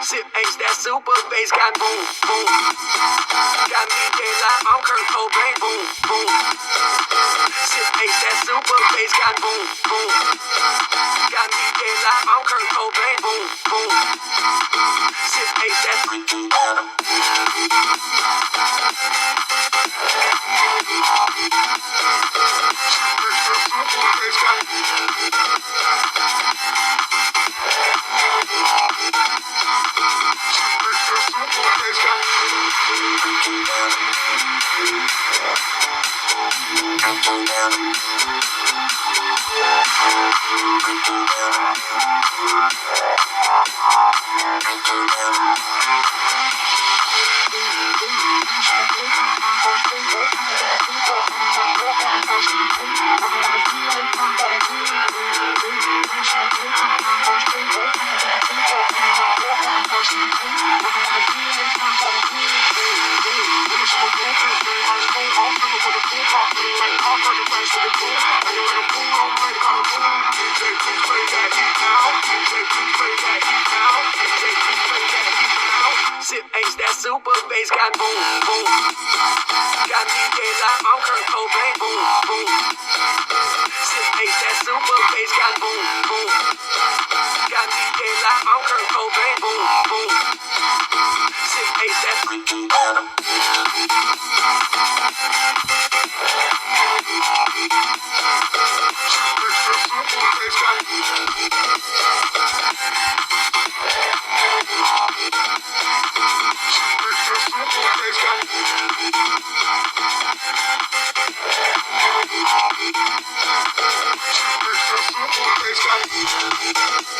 Sip H, that super bass got boom, boom. Got DJ live, I'm Kurt Cobain, boom, boom. Sip H, that super bass got boom, boom. Got DJ live, I'm Kurt Cobain, boom, boom. Sip H, that freaky Adam. Sip H, that super bass got boom, boom. Got DJ live, I'm Kurt Cobain, boom, boom. Sip H, that super bass got boom, boom. Got DJ live, I'm Kurt Cobain, boom, boom. Sip H, that freaky Adam. Super bass got